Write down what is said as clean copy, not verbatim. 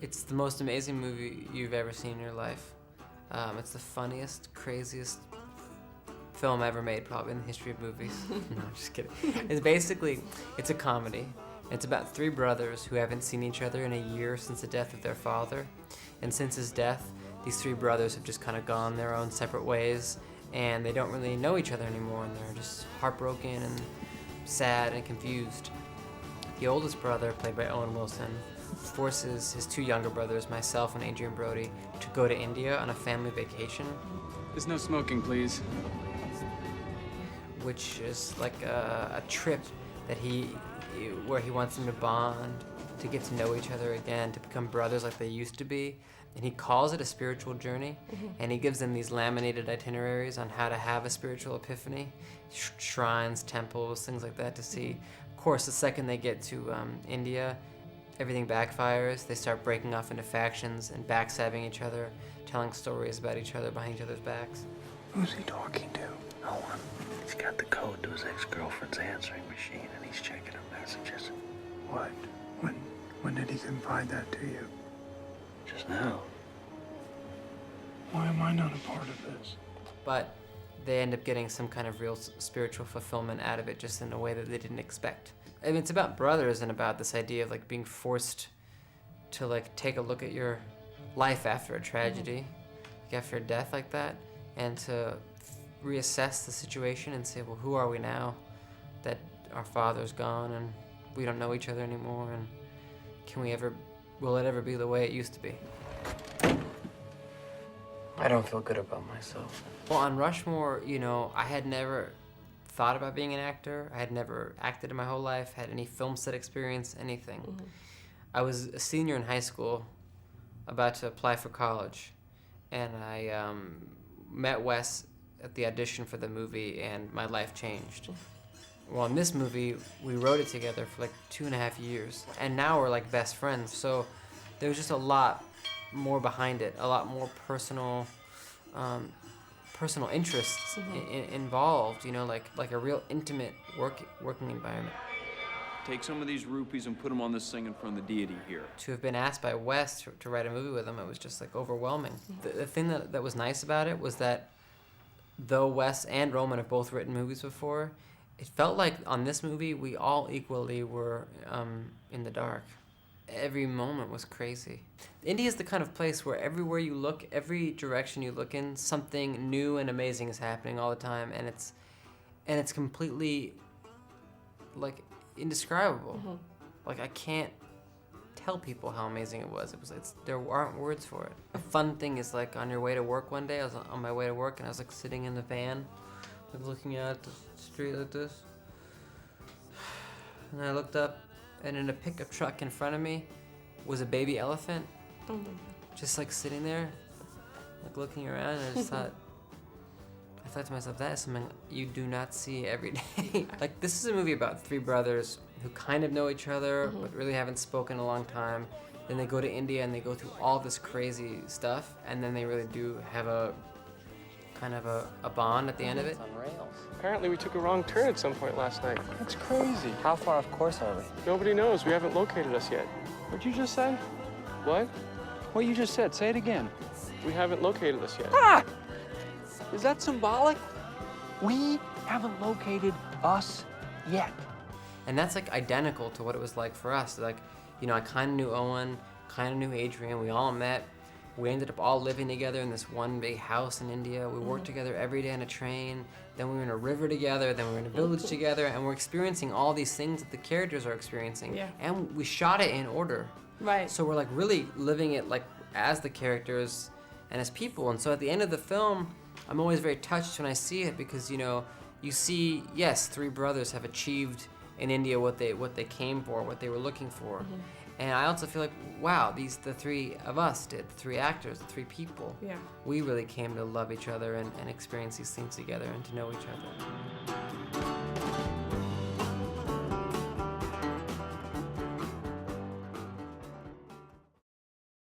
It's the most amazing movie you've ever seen in your life. It's the funniest, craziest film ever made, probably in the history of movies. No, I'm just kidding. It's a comedy. It's about three brothers who haven't seen each other in a year since the death of their father. And since his death, these three brothers have just kind of gone their own separate ways, and they don't really know each other anymore, and they're just heartbroken and sad and confused. The oldest brother, played by Owen Wilson, forces his two younger brothers, myself and Adrian Brody, to go to India on a family vacation. There's no smoking, please. Which is like a trip that where he wants them to bond, to get to know each other again, to become brothers like they used to be. And he calls it a spiritual journey, and he gives them these laminated itineraries on how to have a spiritual epiphany, shrines, temples, things like that to see. Of course, the second they get to India, everything backfires. They start breaking off into factions and backstabbing each other, telling stories about each other behind each other's backs. Who's he talking to? No one. He's got the code to his ex-girlfriend's answering machine, and he's checking her messages. What? When did he confide that to you? Just now. Why am I not a part of this? But they end up getting some kind of real spiritual fulfillment out of it, just in a way that they didn't expect. I mean, it's about brothers and about this idea of like being forced to like take a look at your life after a tragedy, like after a death like that, and to reassess the situation and say, well, who are we now that our father's gone and we don't know each other anymore, and will it ever be the way it used to be? I don't feel good about myself. Well, on Rushmore, I had never thought about being an actor. I had never acted in my whole life, had any film set experience, anything. I was a senior in high school, about to apply for college, and I met Wes at the audition for the movie, and my life changed. Well, in this movie, we wrote it together for like 2.5 years, and now we're like best friends. So there was just a lot more behind it, a lot more personal interests involved. Like a real intimate working environment. Take some of these rupees and put them on this thing in front of the deity here. To have been asked by Wes to write a movie with him, it was just like overwhelming. The thing that was nice about it was that though Wes and Roman have both written movies before, it felt like on this movie we all equally were in the dark. Every moment was crazy. India is the kind of place where everywhere you look, every direction you look in, something new and amazing is happening all the time, and it's completely like indescribable. Like I can't tell people how amazing it was. There aren't words for it. A fun thing is like on your way to work one day, I was on my way to work and I was like sitting in the van, like looking out at the street like this. And I looked up, and in a pickup truck in front of me was a baby elephant. Oh my God. Just like sitting there, like looking around, and I thought to myself, that is something you do not see every day. Like, this is a movie about three brothers who kind of know each other, but really haven't spoken in a long time. Then they go to India and they go through all this crazy stuff, and then they really do have a kind of a bond at the end of it. It's on rails. Apparently we took a wrong turn at some point last night. That's crazy. How far off course are we? Nobody knows. We haven't located us yet. What'd you just say? What? What you just said. Say it again. We haven't located us yet. Ah! Is that symbolic? We haven't located us yet. And that's like identical to what it was like for us. Like, I kind of knew Owen, kind of knew Adrian. We all met. We ended up all living together in this one big house in India. We worked together every day on a train. Then we were in a river together. Then we were in a village together. And we're experiencing all these things that the characters are experiencing. Yeah. And we shot it in order. Right. So we're like really living it like as the characters and as people. And so at the end of the film, I'm always very touched when I see it because, you see, yes, three brothers have achieved in India what they came for, what they were looking for. And I also feel like, wow, the three of us did, the three actors, the three people. Yeah. We really came to love each other and experience these things together and to know each other.